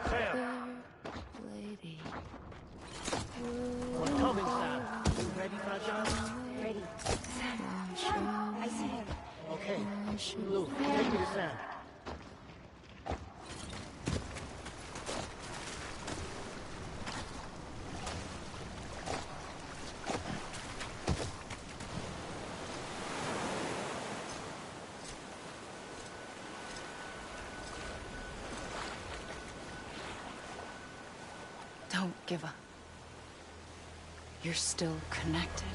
Sam! Lady. We're coming, Sam. You ready for the job? Ready. Sam, I see him. Okay. Luke, take me to Sam. Don't give up. You're still connected.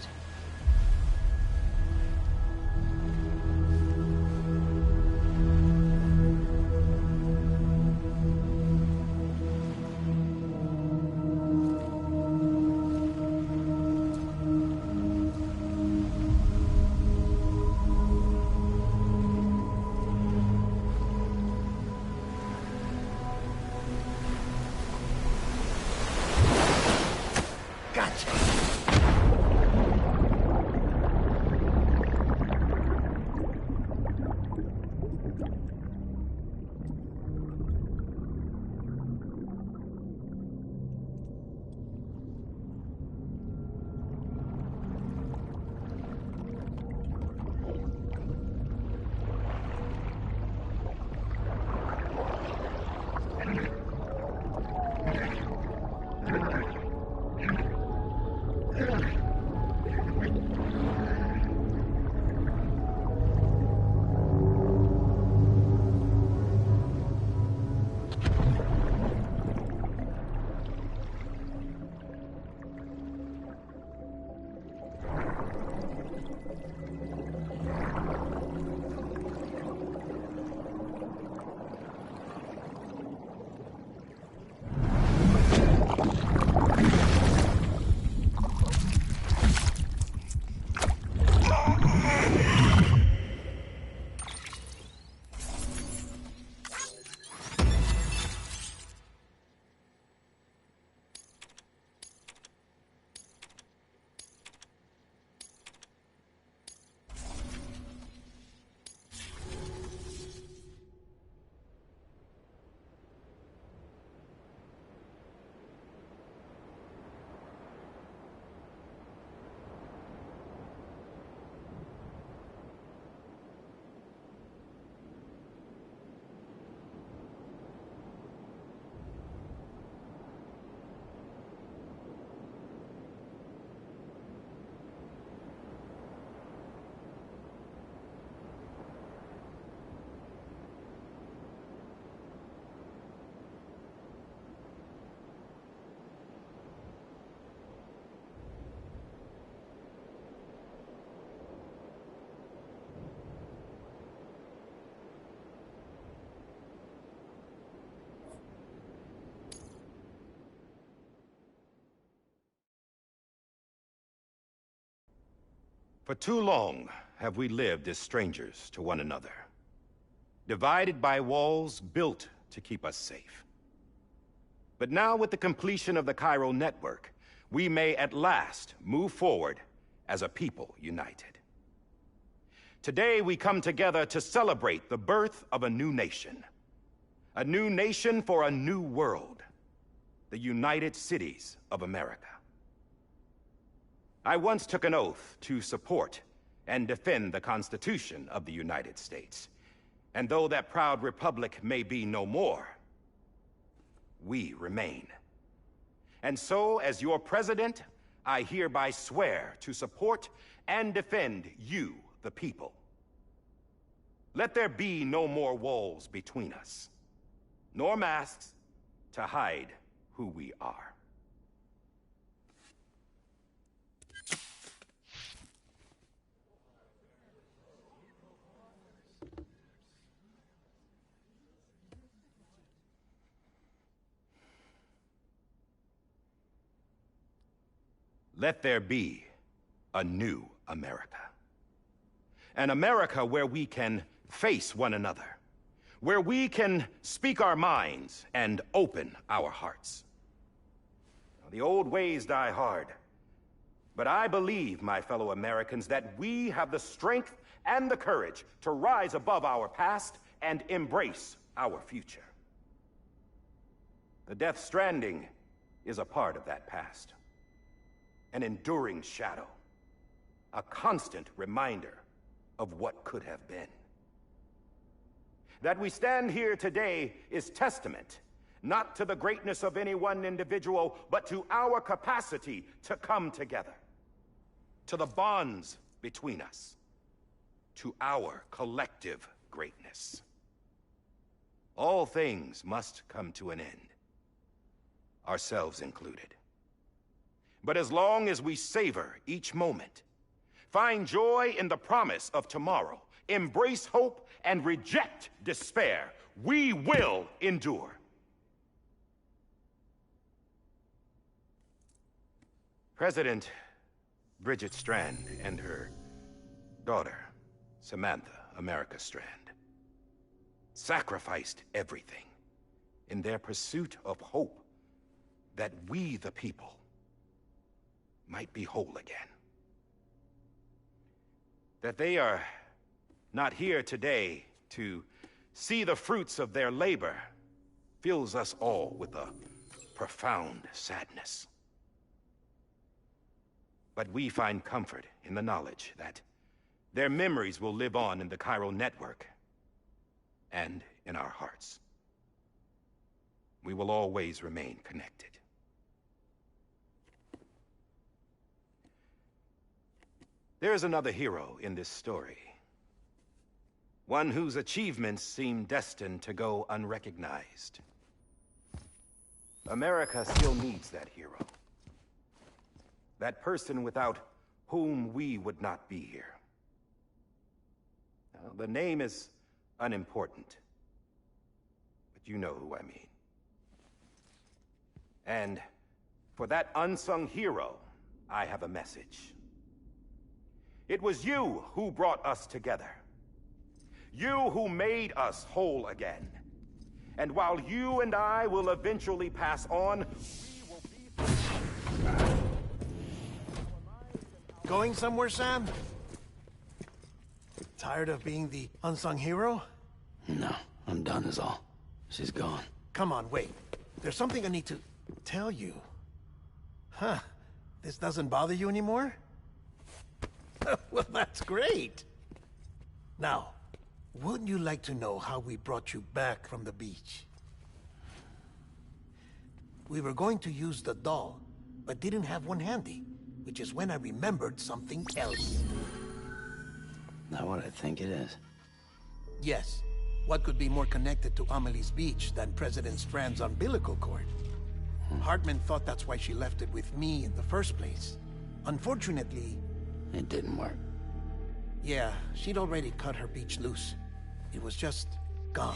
For too long have we lived as strangers to one another, divided by walls built to keep us safe. But now, with the completion of the Cairo network, we may at last move forward as a people united. Today we come together to celebrate the birth of a new nation for a new world, the United Cities of America. I once took an oath to support and defend the Constitution of the United States. And though that proud republic may be no more, we remain. And so, as your president, I hereby swear to support and defend you, the people. Let there be no more walls between us, nor masks to hide who we are. Let there be a new America. An America where we can face one another, where we can speak our minds and open our hearts. The old ways die hard, but I believe, my fellow Americans, that we have the strength and the courage to rise above our past and embrace our future. The Death Stranding is a part of that past. An enduring shadow. A constant reminder of what could have been. That we stand here today is testament, not to the greatness of any one individual, but to our capacity to come together. To the bonds between us. To our collective greatness. All things must come to an end. Ourselves included. But as long as we savor each moment, find joy in the promise of tomorrow, embrace hope, and reject despair, we will endure. President Bridget Strand and her daughter, Samantha America Strand, sacrificed everything in their pursuit of hope that we, the people, might be whole again. That they are not here today to see the fruits of their labor fills us all with a profound sadness. But we find comfort in the knowledge that their memories will live on in the chiral network and in our hearts. We will always remain connected. There is another hero in this story. One whose achievements seem destined to go unrecognized. America still needs that hero. That person without whom we would not be here. Now, the name is unimportant, but you know who I mean. And for that unsung hero, I have a message. It was you who brought us together. You who made us whole again. And while you and I will eventually pass on, we will be... Going somewhere, Sam? Tired of being the unsung hero? No, I'm done is all. She's gone. Come on, wait. There's something I need to tell you. Huh. This doesn't bother you anymore? Well, that's great. Now, wouldn't you like to know how we brought you back from the beach? We were going to use the doll, but didn't have one handy, which is when I remembered something else. Not what I think it is. Yes. What could be more connected to Amelie's beach than President Strand's umbilical cord? Hartman thought that's why she left it with me in the first place. Unfortunately... It didn't work. Yeah, she'd already cut her beach loose. It was just gone.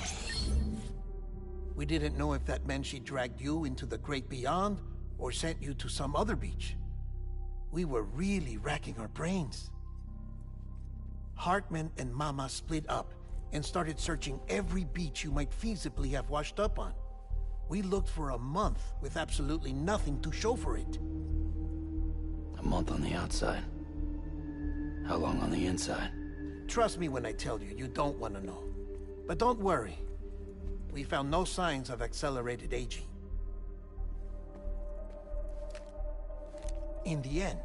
We didn't know if that meant she dragged you into the great beyond, or sent you to some other beach. We were really racking our brains. Hartman and Mama split up and started searching every beach you might feasibly have washed up on. We looked for a month with absolutely nothing to show for it. A month on the outside. How long on the inside? Trust me when I tell you, you don't want to know. But don't worry. We found no signs of accelerated aging. In the end,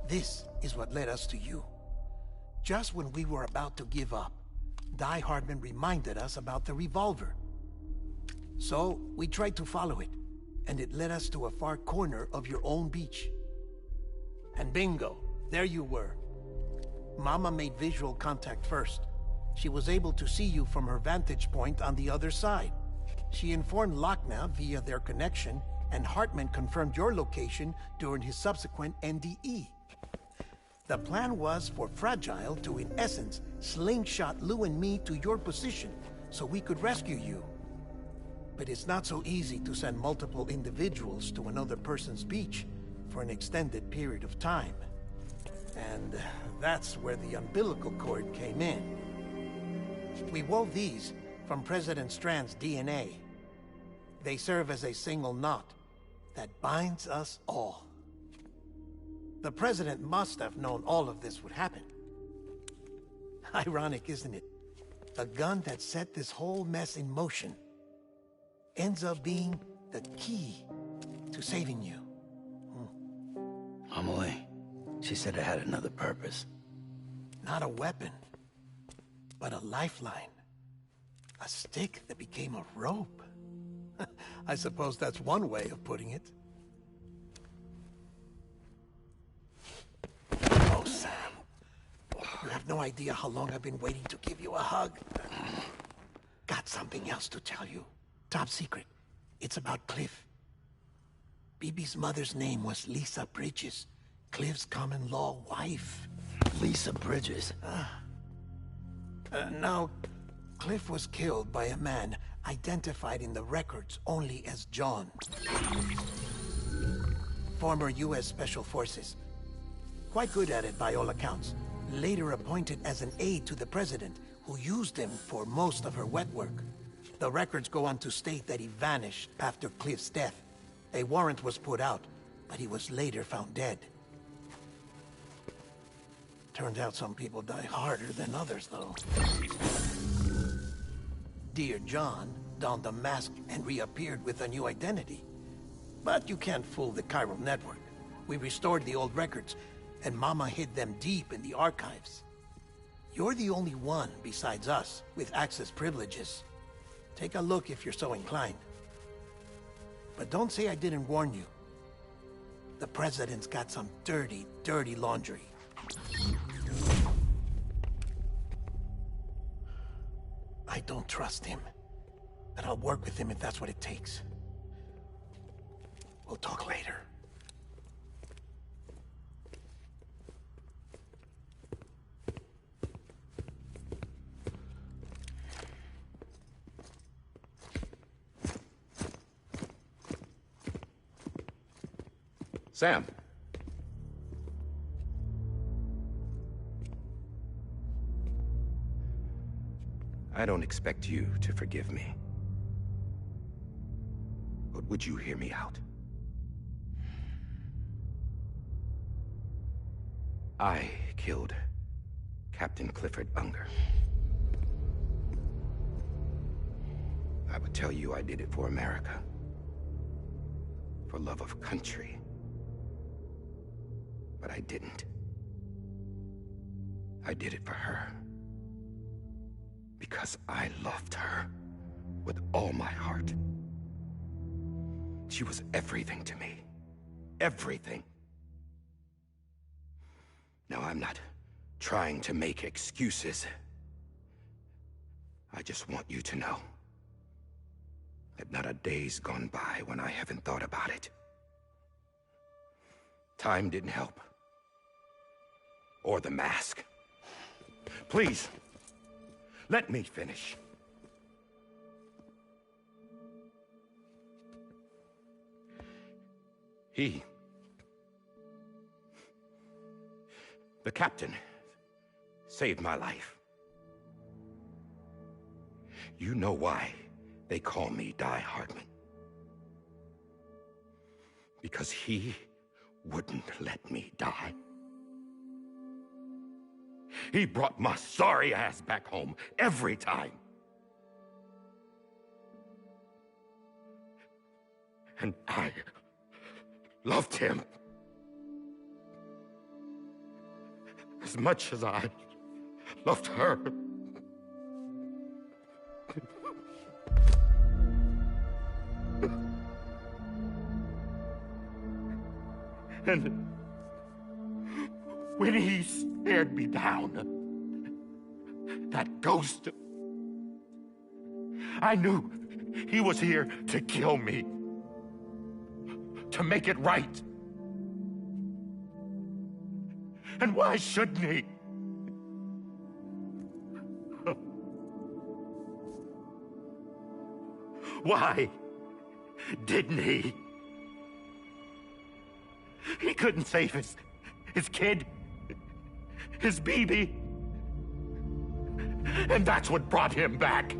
this is what led us to you. Just when we were about to give up, Die Hardman reminded us about the revolver. So, we tried to follow it, and it led us to a far corner of your own beach. And bingo, there you were. Mama made visual contact first. She was able to see you from her vantage point on the other side. She informed Lochna via their connection, and Hartman confirmed your location during his subsequent NDE. The plan was for Fragile to, in essence, slingshot Lou and me to your position, so we could rescue you. But it's not so easy to send multiple individuals to another person's beach for an extended period of time. And that's where the umbilical cord came in. We wove these from President Strand's DNA. They serve as a single knot that binds us all. The President must have known all of this would happen. Ironic, isn't it? The gun that set this whole mess in motion ends up being The key to saving you. Amelie, she said it had another purpose. Not a weapon, but a lifeline. A stick that became a rope. I suppose that's one way of putting it. Oh, Sam. You have no idea how long I've been waiting to give you a hug. Got something else to tell you. Top secret. It's about Cliff. Bibi's mother's name was Lisa Bridges, Cliff's common-law wife. Lisa Bridges? Now, Cliff was killed by a man identified in the records only as John. Former U.S. Special Forces. Quite good at it by all accounts. Later appointed as an aide to the president, who used him for most of her wet work. The records go on to state that he vanished after Cliff's death. A warrant was put out, but he was later found dead. Turns out some people die harder than others, though. Dear John donned a mask and reappeared with a new identity. But you can't fool the chiral network. We restored the old records, and Mama hid them deep in the archives. You're the only one, besides us, with access privileges. Take a look if you're so inclined. But don't say I didn't warn you. The president's got some dirty, dirty laundry. I don't trust him, but I'll work with him if that's what it takes. We'll talk later. Sam. I don't expect you to forgive me. But would you hear me out? I killed Captain Clifford Unger. I would tell you I did it for America. For love of country. But I didn't. I did it for her. Because I loved her with all my heart. She was everything to me. Everything. Now, I'm not trying to make excuses. I just want you to know that not a day's gone by when I haven't thought about it. Time didn't help. Or the mask. Please, let me finish. The captain, saved my life. You know why they call me Die Hardman. Because he wouldn't let me die. He brought my sorry ass back home every time. And I loved him as much as I loved her. And when he stared me down, that ghost, I knew he was here to kill me, to make it right. And why shouldn't he? Why didn't he? He couldn't save his kid, his baby. And that's what brought him back.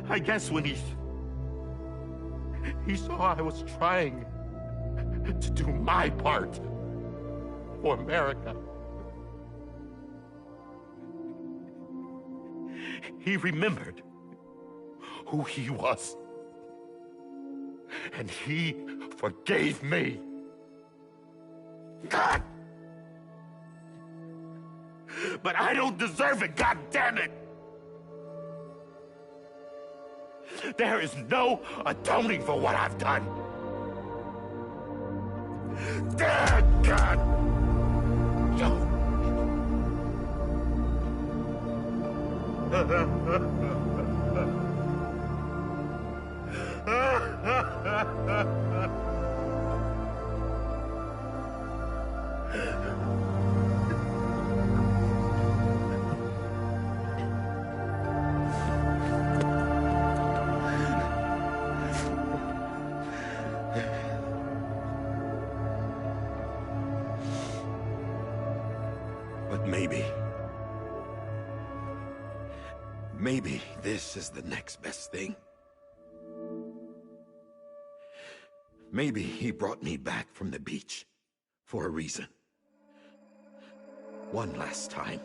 I guess when he saw I was trying to do my part for America, he remembered who he was. And he forgave me. God! But I don't deserve it, God damn it! There is no atoning for what I've done. God! No. But maybe this is the next best thing. Maybe he brought me back from the beach for a reason. One last time.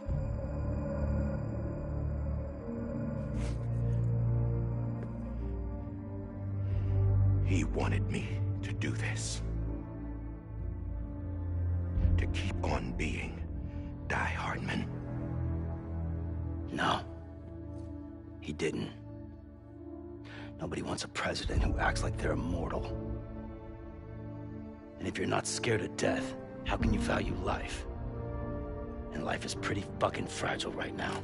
He wanted me to do this. To keep on being Die Hardman. No. He didn't. Nobody wants a president who acts like they're immortal. And if you're not scared of death, how can you value life? And life is pretty fucking fragile right now.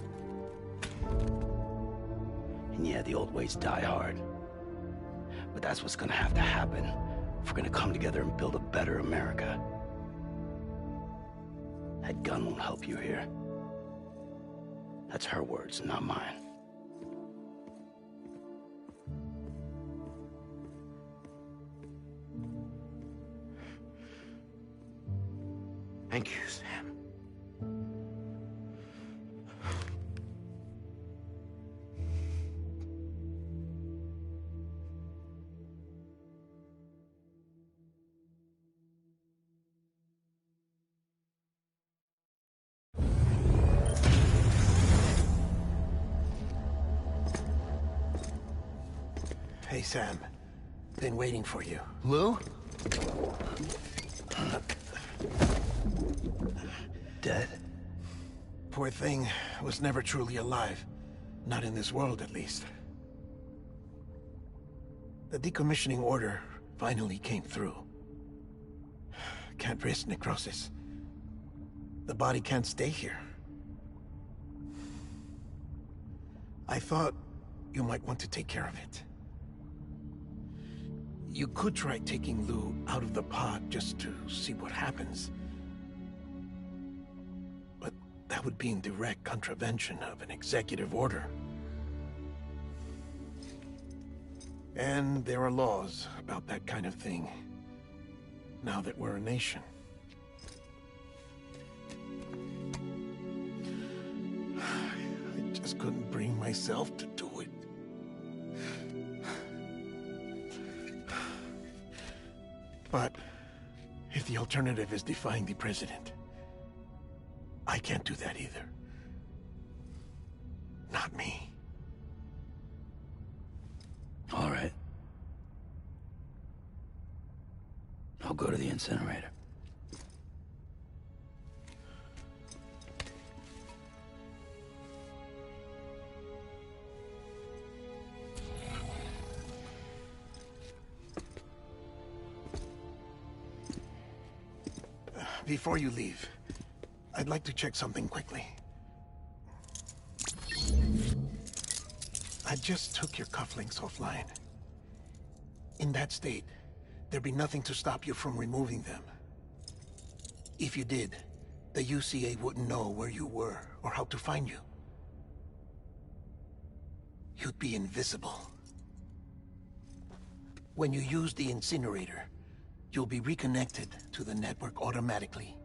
And yeah, the old ways die hard. But that's what's gonna have to happen if we're gonna come together and build a better America. That gun won't help you here. That's her words, not mine. Thank you, Sam. Hey, Sam. Been waiting for you. Lou? Dead? Poor thing was never truly alive. Not in this world, at least. The decommissioning order finally came through. Can't risk necrosis. The body can't stay here. I thought you might want to take care of it. You could try taking Lou out of the pod just to see what happens. But that would be in direct contravention of an executive order. And there are laws about that kind of thing, now that we're a nation. I just couldn't bring myself to do it. But if the alternative is defying the president, I can't do that either. Not me. All right. I'll go to the incinerator. Before you leave, I'd like to check something quickly. I just took your cufflinks offline. In that state, there'd be nothing to stop you from removing them. If you did, the UCA wouldn't know where you were or how to find you. You'd be invisible. When you use the incinerator, you'll be reconnected to the network automatically.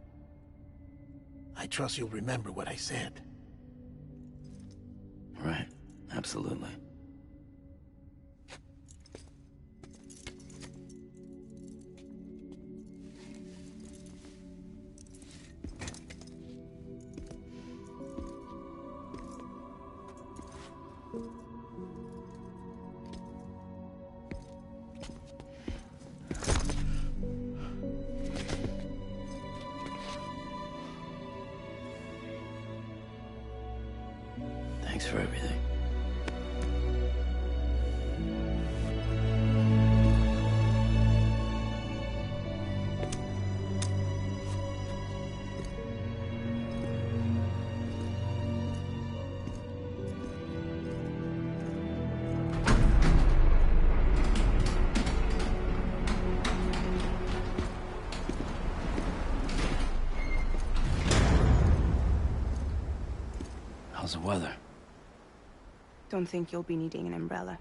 I trust you'll remember what I said. Right. Absolutely. Thanks for everything. How's the weather? Don't think you'll be needing an umbrella.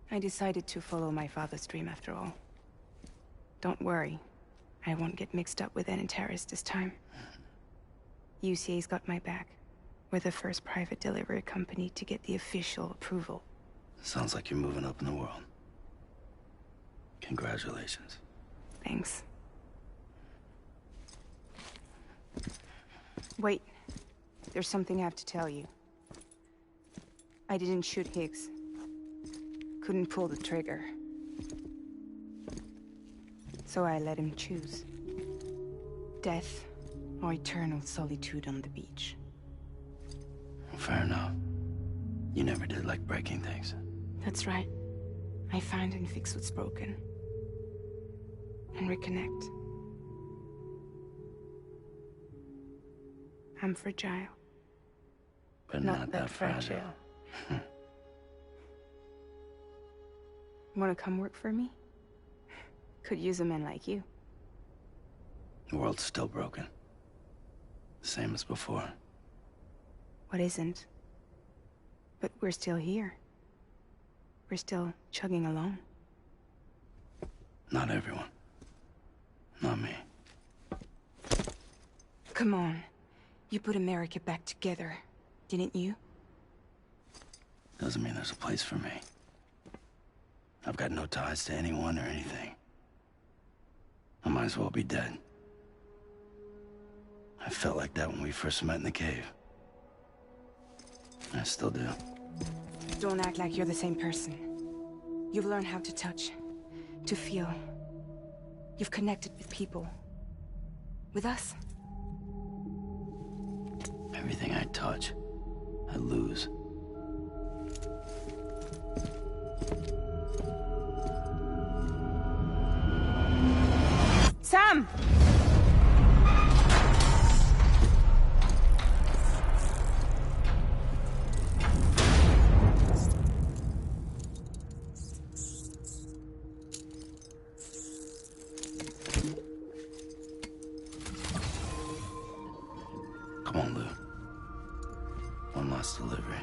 I decided to follow my father's dream after all. Don't worry. I won't get mixed up with any terrorists this time. UCA's got my back. We're the first private delivery company to get the official approval. Sounds like you're moving up in the world. Congratulations. Thanks. Wait. There's something I have to tell you. I didn't shoot Higgs. Couldn't pull the trigger. So I let him choose. Death or eternal solitude on the beach. Fair enough. You never did like breaking things. That's right. I find and fix what's broken. And reconnect. I'm fragile. But not that fragile. Wanna come work for me? Could use a man like you. The world's still broken. Same as before. What isn't? But we're still here. We're still chugging along. Not everyone. Not me. Come on. You put America back together, didn't you? Doesn't mean there's a place for me. I've got no ties to anyone or anything. I might as well be dead. I felt like that when we first met in the cave. I still do. Don't act like you're the same person. You've learned how to touch, to feel. You've connected with people. With us. Everything I touch, I lose. Sam! Come on, Lou. One last delivery.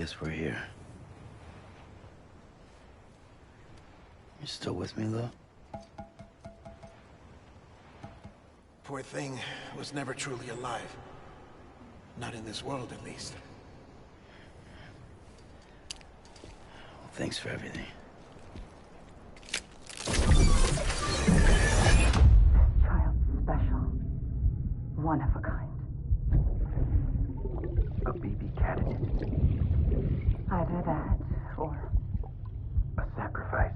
guess we're here. You still with me, Lou? Poor thing was never truly alive. Not in this world, at least. Well, thanks for everything. Child special. One of a kind. A BB candidate. Either that, or... A sacrifice.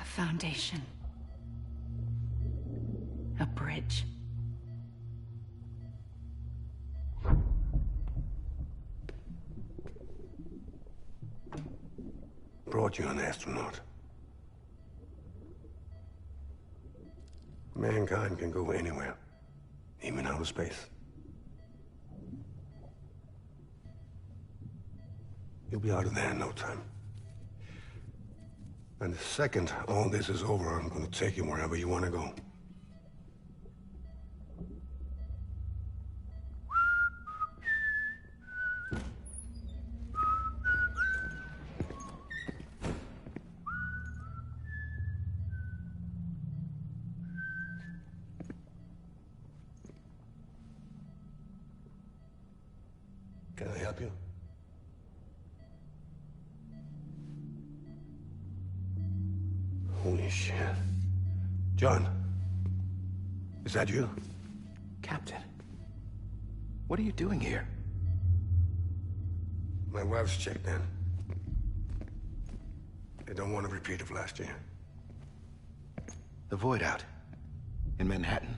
a foundation. A bridge. Brought you an astronaut. Mankind can go anywhere, even outer space. You'll be out of there in no time. And the second all this is over, I'm gonna take you wherever you want to go. Can I help you? Holy shit. John, is that you? Captain, what are you doing here? My wife's checked in. They don't want a repeat of last year. The Void Out in Manhattan.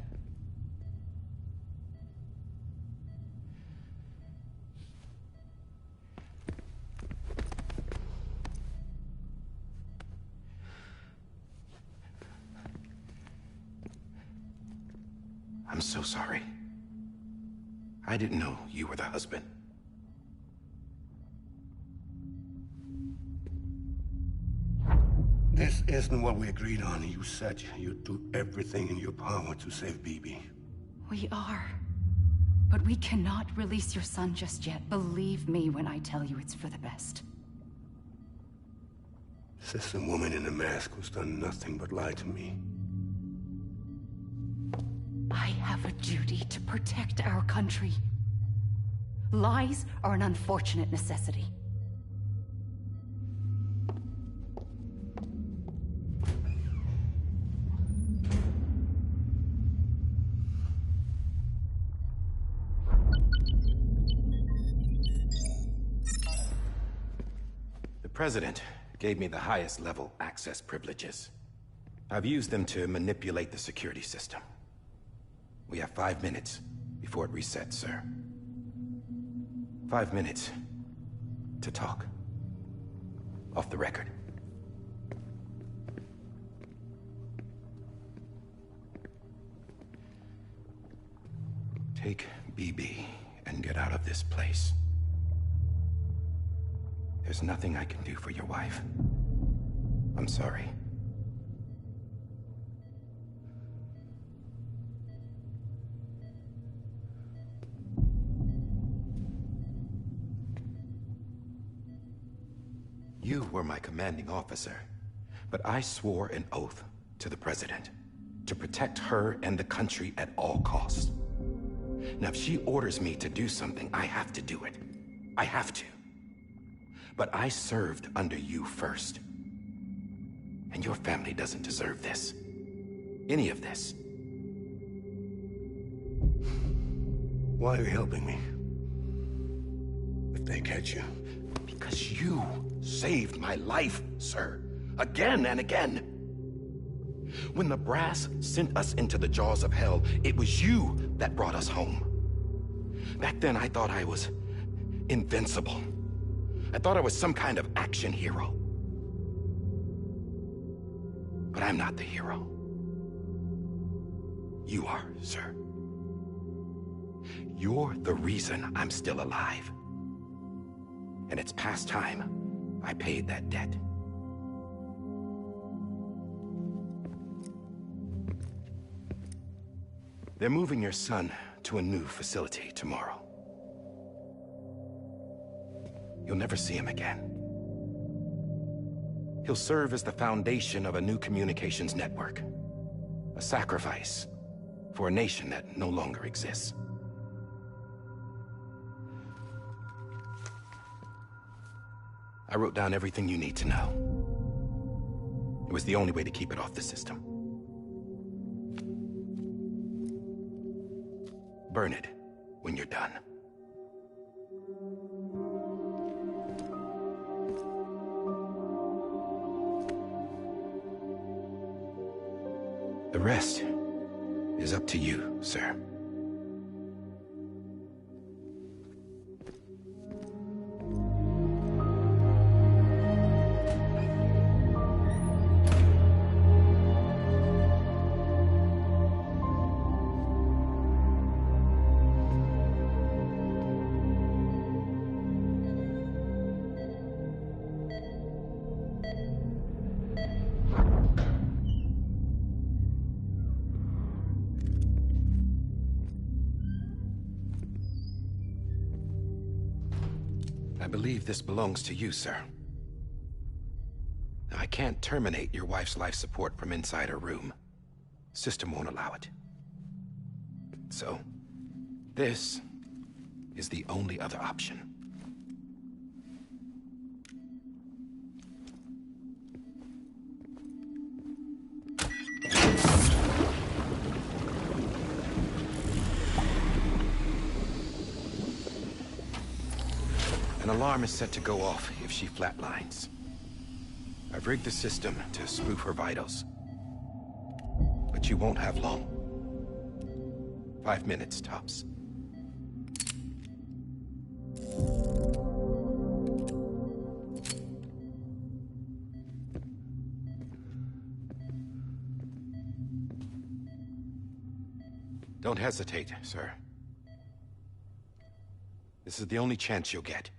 I'm so sorry. I didn't know you were the husband. This isn't what we agreed on. You said you'd do everything in your power to save BB. We are. But we cannot release your son just yet. Believe me when I tell you it's for the best. This is a woman in a mask who's done nothing but lie to me. I have a duty to protect our country. Lies are an unfortunate necessity. The President gave me the highest level access privileges. I've used them to manipulate the security system. We have 5 minutes before it resets, sir. 5 minutes to talk. Off the record. Take BB and get out of this place. There's nothing I can do for your wife. I'm sorry. You were my commanding officer, but I swore an oath to the President to protect her and the country at all costs. Now, if she orders me to do something, I have to do it. I have to. But I served under you first. And your family doesn't deserve this. Any of this. Why are you helping me? If they catch you. Because you saved my life, sir. Again and again. When the brass sent us into the jaws of hell, it was you that brought us home. Back then, I thought I was invincible. I thought I was some kind of action hero. But I'm not the hero. You are, sir. You're the reason I'm still alive. And it's past time I paid that debt. They're moving your son to a new facility tomorrow. You'll never see him again. He'll serve as the foundation of a new communications network. A sacrifice for a nation that no longer exists. I wrote down everything you need to know. It was the only way to keep it off the system. Burn it when you're done. The rest is up to you, sir. I believe this belongs to you, sir. I can't terminate your wife's life support from inside her room. System won't allow it. So, this is the only other option. An alarm is set to go off if she flatlines. I've rigged the system to spoof her vitals. But you won't have long. 5 minutes, tops. Don't hesitate, sir. This is the only chance you'll get.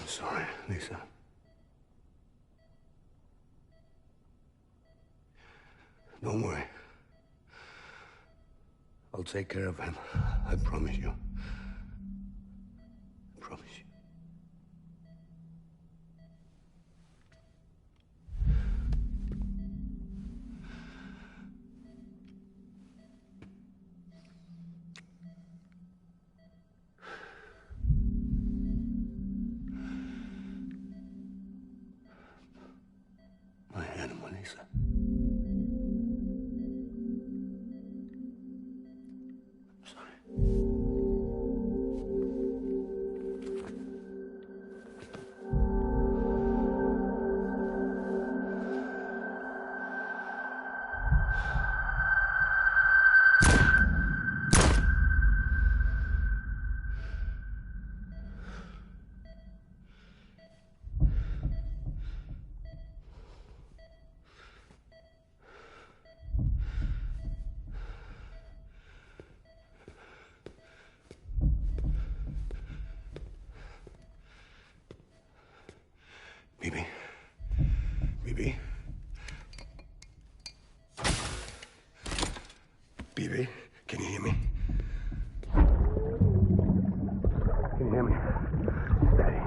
I'm sorry, Lisa. Don't worry. I'll take care of him. I promise you. I promise you. My animal, Lisa. I'm sorry. Bibi. Bibi. Bibi, can you hear me? Can you hear me? Steady.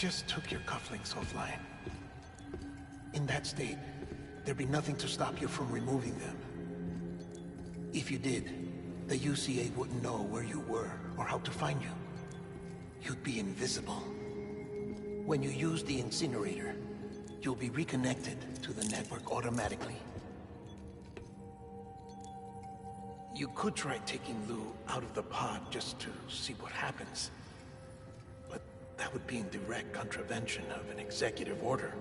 just took your cufflinks offline. In that state, there'd be nothing to stop you from removing them. If you did, the UCA wouldn't know where you were or how to find you. You'd be invisible. When you use the incinerator, you'll be reconnected to the network automatically. You could try taking Lou out of the pod just to see what happens. But that would be in direct contravention of an executive order.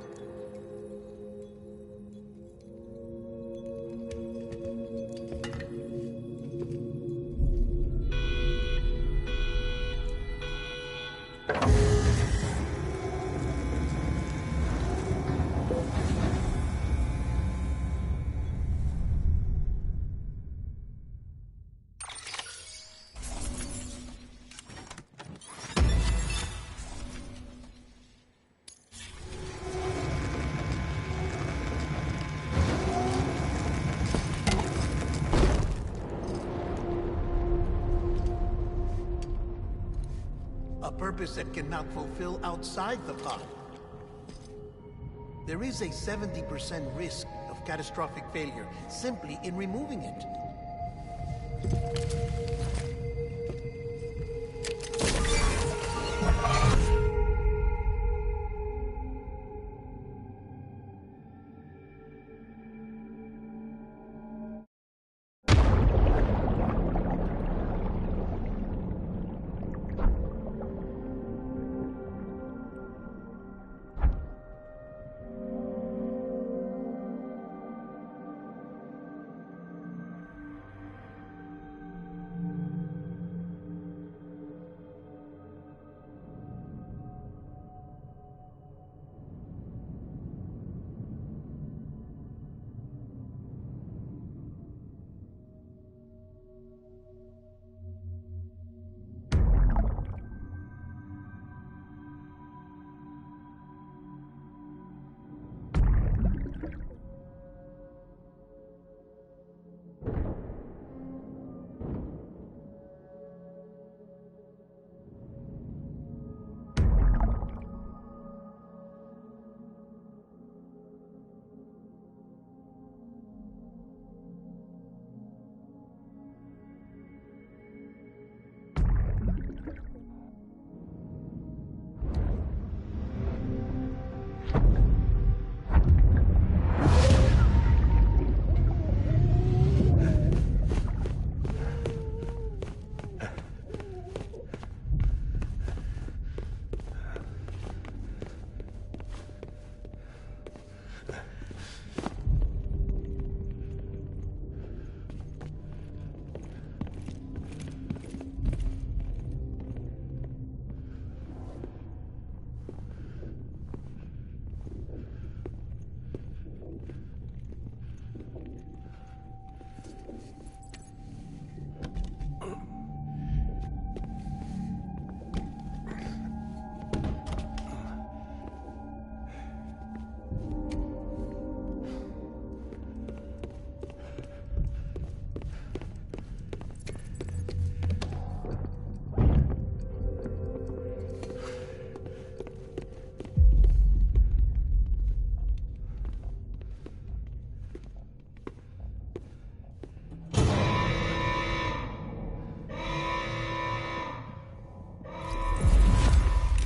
A purpose that cannot fulfill outside the pod. There is a 70% risk of catastrophic failure simply in removing it.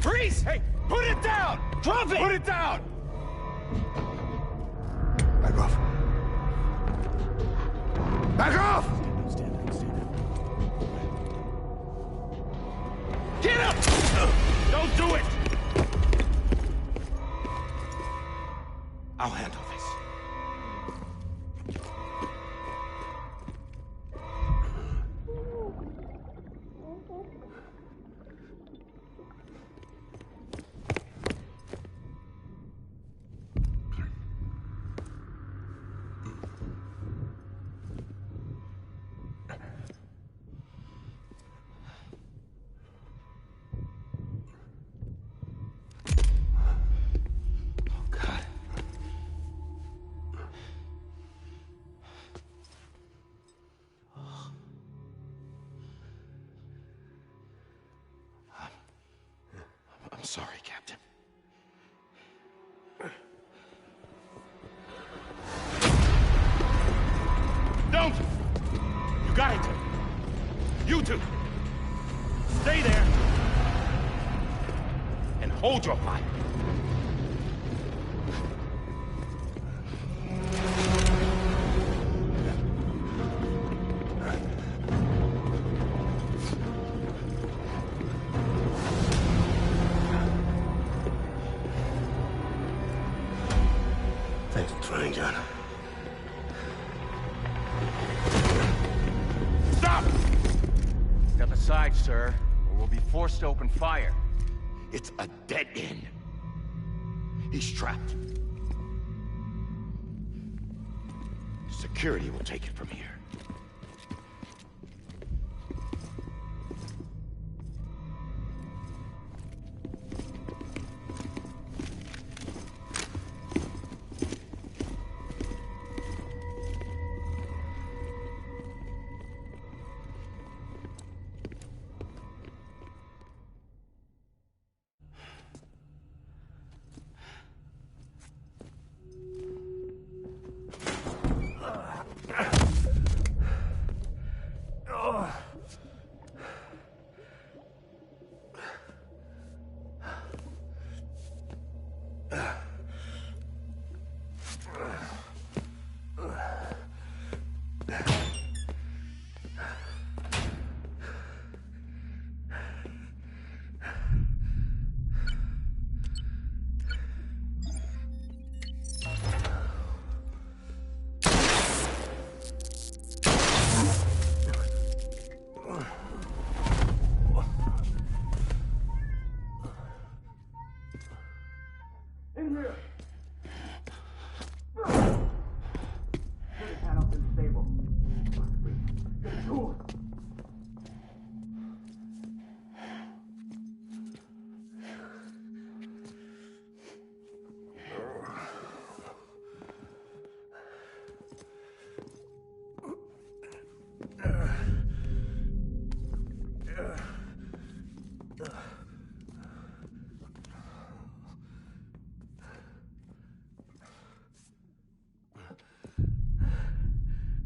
Freeze! Hey, put it down! Drop it! Put it down! Back off. Back off! Get up! Don't do it! I'll handle this. I'm sorry, Captain. Don't! You got it! You two! Stay there! And hold your fire! Thanks for trying, John. Stop! Step aside, sir, or we'll be forced to open fire. It's a dead end. He's trapped. Security will take it from here.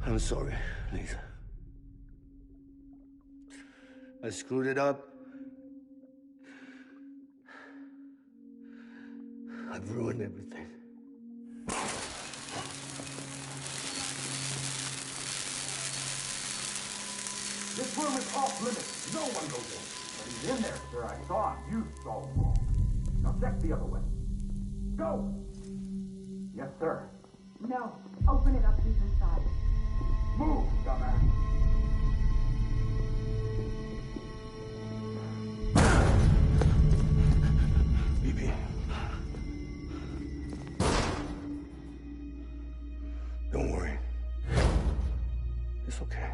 I'm sorry, Lisa. I screwed it up. I've ruined everything. This room is off limits. No one goes in. But he's in there, sir. I saw him. You saw him wrong. Now check the other way. Go! Yes, sir. No. Open it up. He's inside. Move, dumbass. Bibi. Don't worry. It's okay.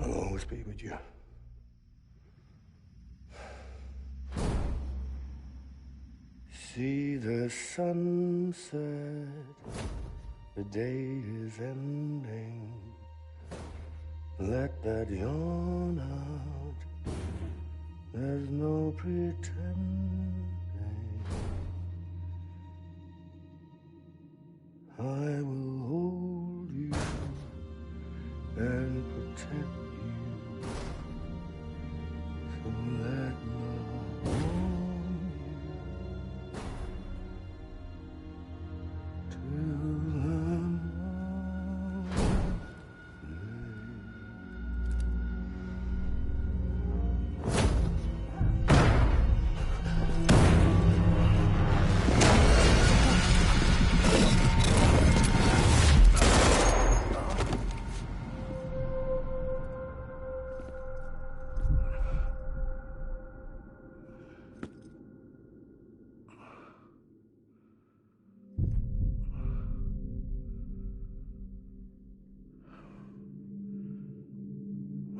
I'll always be with you. See the sunset. The day is ending. Let that yawn out. There's no pretending. I will hold you and protect you. So let love warm you till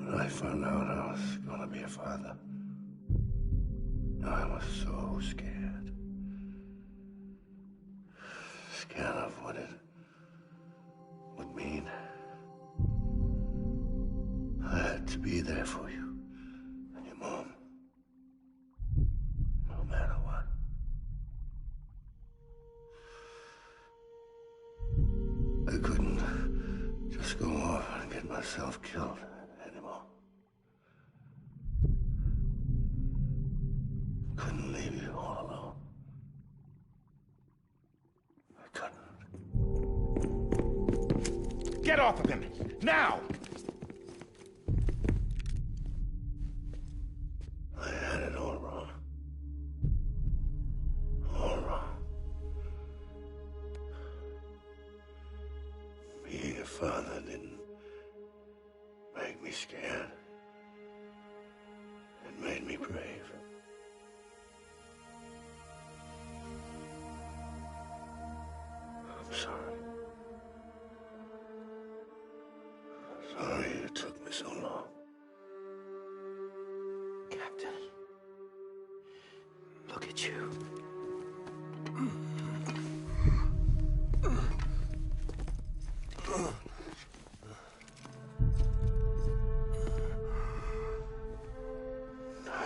When I found out I was gonna be a father, I was so scared. Scared of what it would mean. I had to be there for you and your mom. No matter what. myself killed anymore. Couldn't leave you all alone. I couldn't. Get off of him! Now! I had it all wrong. All wrong. Being a father didn't make me scared. It made me brave. I'm sorry. Sorry it took me so long. Captain, look at you.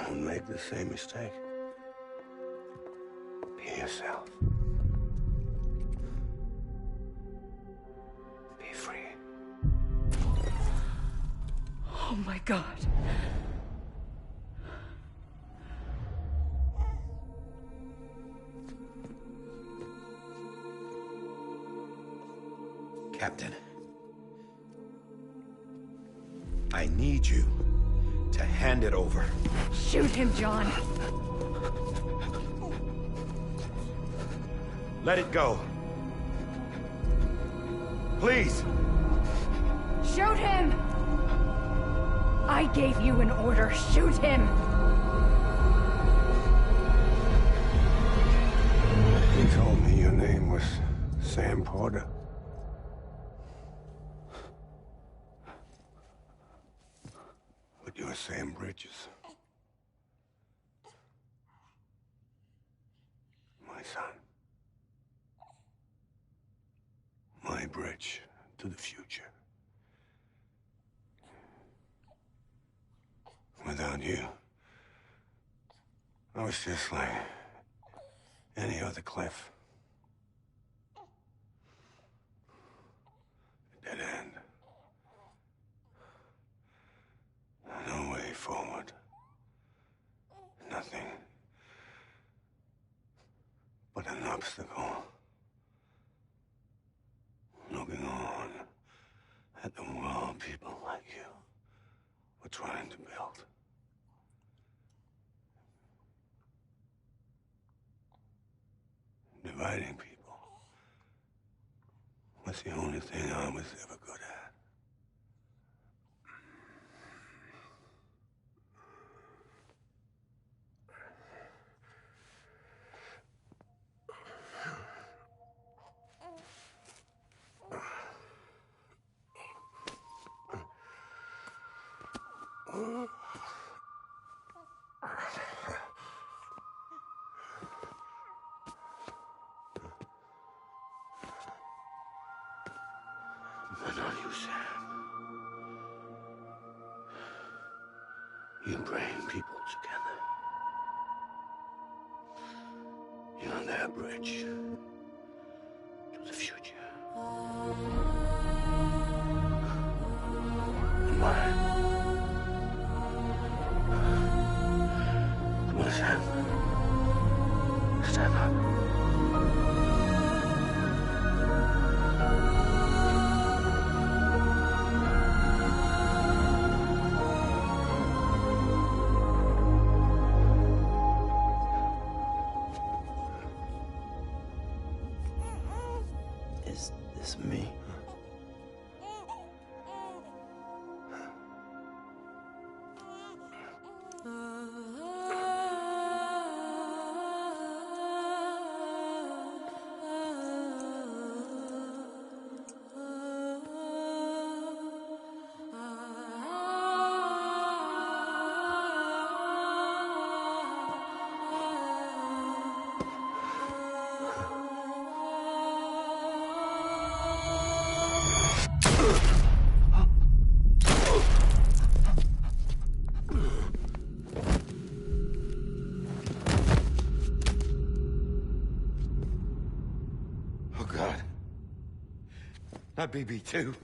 Don't make the same mistake. Be yourself. Be free. Oh my God. Captain, I need you to hand it over. Shoot him, John. Let it go. Please. Shoot him! I gave you an order. Shoot him! He told me your name was Sam Porter. But you're Sam Bridges. My son. My bridge to the future. Without you, I was just like any other Cliff. A dead end. No way forward. Nothing but an obstacle. Looking on at the world people like you were trying to build. Dividing people was the only thing I was ever good at. But not you, Sam. You bring people together. You're their bridge to the future. And mine. Come on, Sam. Stand up. Is this me? Not BB2.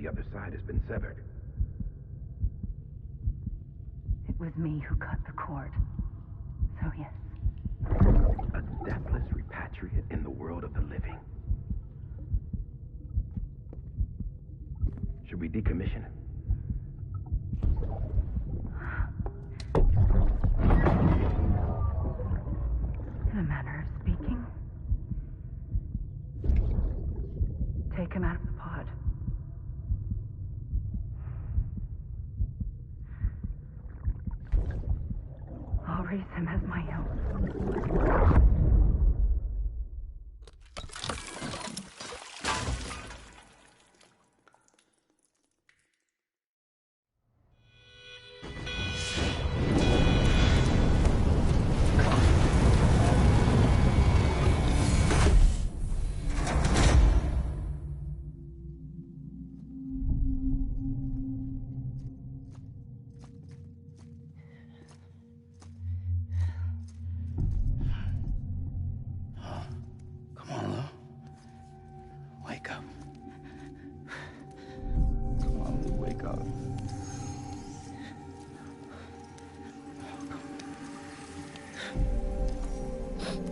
the other side has been severed. It was me who cut the cord. So yes. A deathless repatriate in the world of the living. Should we decommission it? In a manner of speaking. Take him out of the pod. I'll raise him as my own. Come on, Lou. Wake up. Come on, Lou, wake up.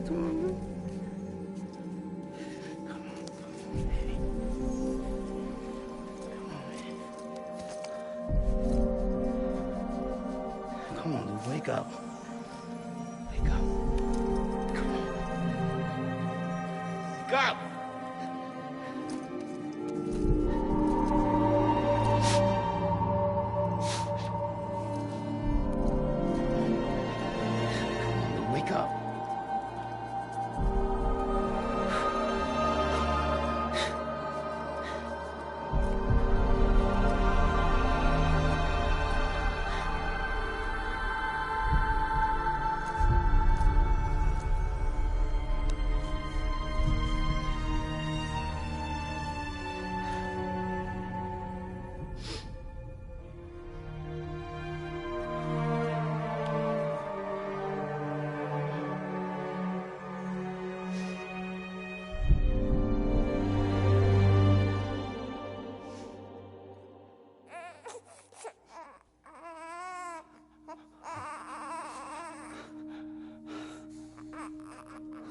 Come on, Lou. Come on, Lou, wake up. Wake up. Come on. Wake up! Wake up.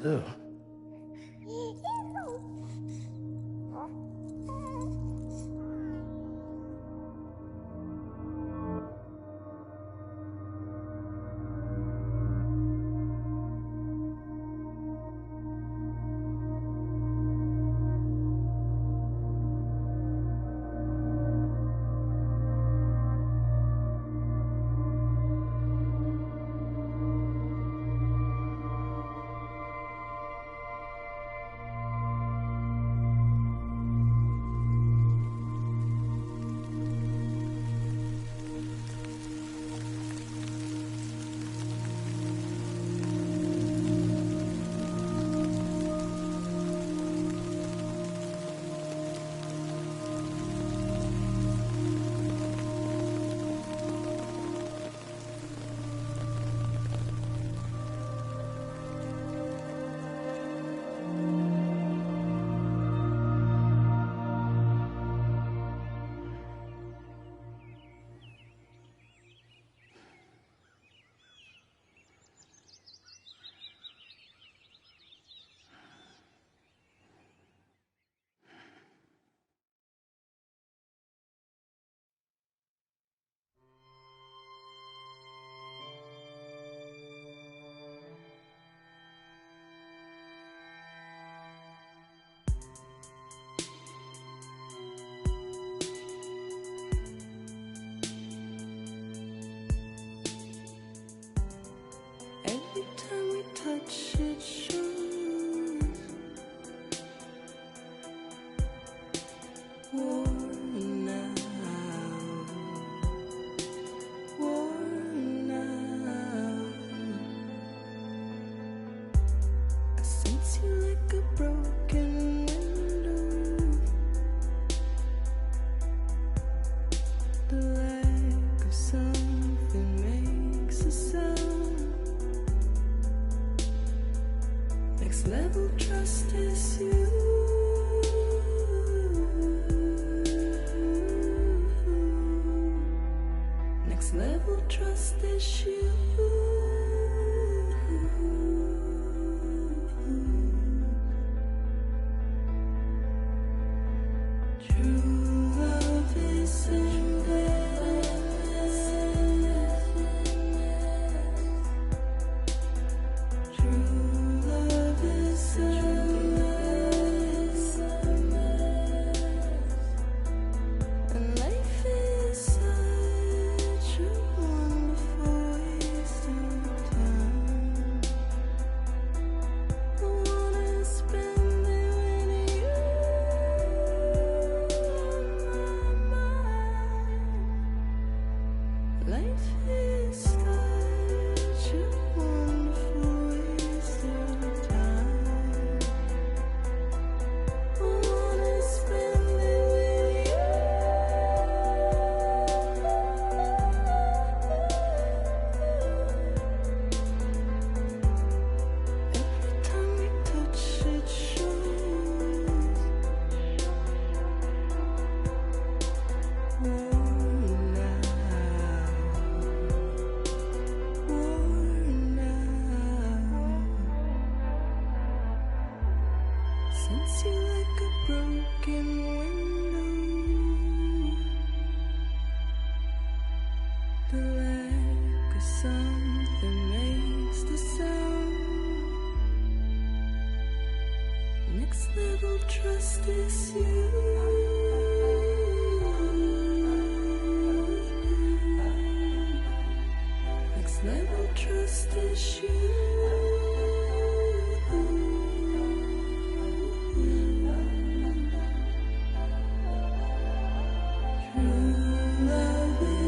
Lou. Every time we touch it shows. Worn out, worn out. I sense you like a broken window. The lack of something makes a sound. Next level trust is you.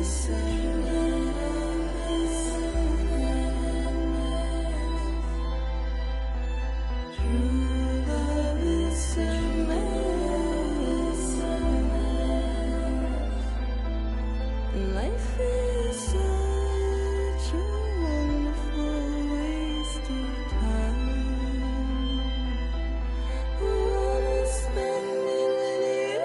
Life is such a wonderful waste of time. I wanna spend it with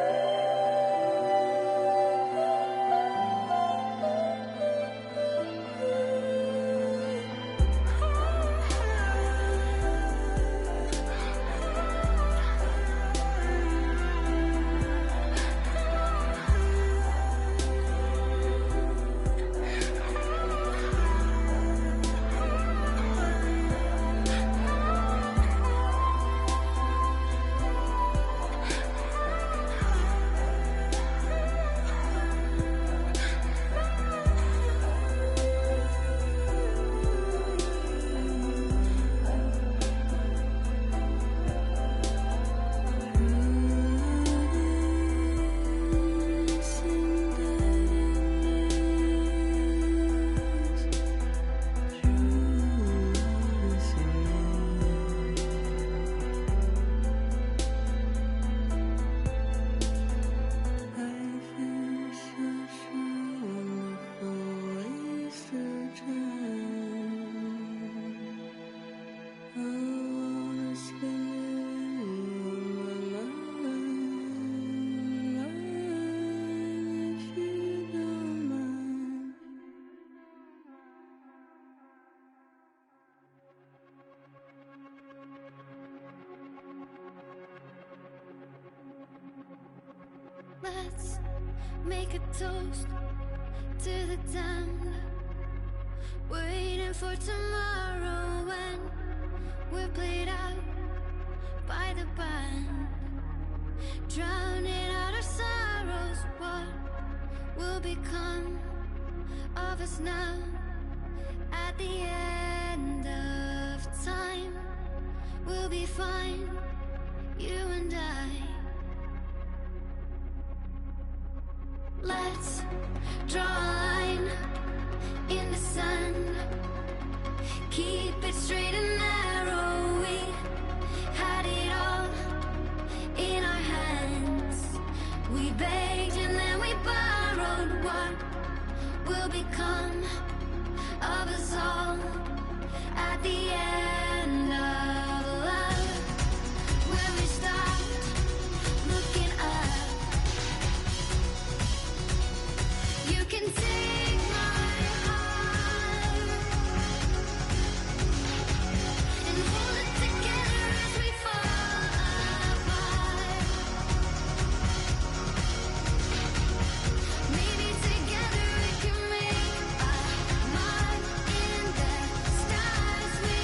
Let's make a toast to the damned, waiting for tomorrow when we're played out by the band, drowning out our sorrows. What will become of us now at the end of time? We'll be fine, you and I. Let's draw a line in the sand, keep it straight and narrow. We had it all in our hands. We begged and then we borrowed. What will become of us all at the end of love? When we stopped looking up, you can take my heart and hold it together as we fall apart. Maybe together we can make a mark in the stars we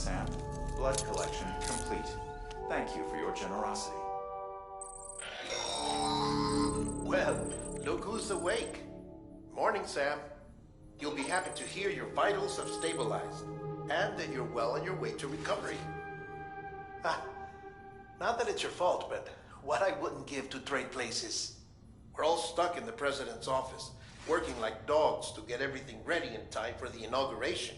Sam. Blood collection complete. Thank you for your generosity. Well, look who's awake. Morning, Sam. You'll be happy to hear your vitals have stabilized, and that you're well on your way to recovery. Not that it's your fault, but what I wouldn't give to trade places. We're all stuck in the president's office, working like dogs to get everything ready in time for the inauguration.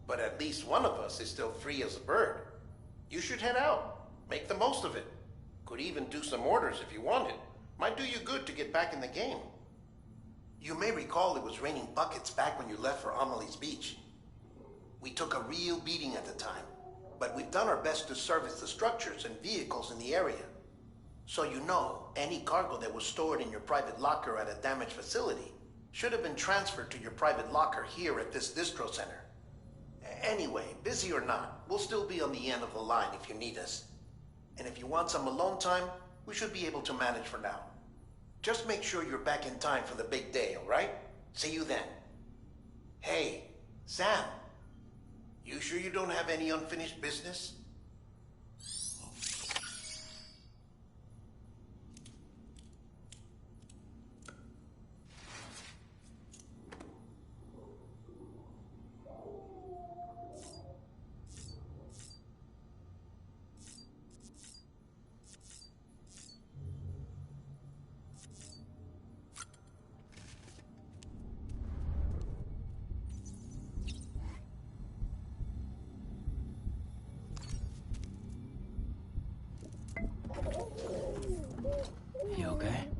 But at least one of us is still free as a bird. You should head out. Make the most of it. Could even do some orders if you wanted. Might do you good to get back in the game. You may recall it was raining buckets back when you left for Amelie's Beach. We took a real beating at the time, but we've done our best to service the structures and vehicles in the area. So you know, any cargo that was stored in your private locker at a damaged facility should have been transferred to your private locker here at this distro center. Anyway, busy or not, we'll still be on the end of the line if you need us. And if you want some alone time, we should be able to manage for now. Just make sure you're back in time for the big day, all right? See you then. Hey, Sam. You sure you don't have any unfinished business? You okay?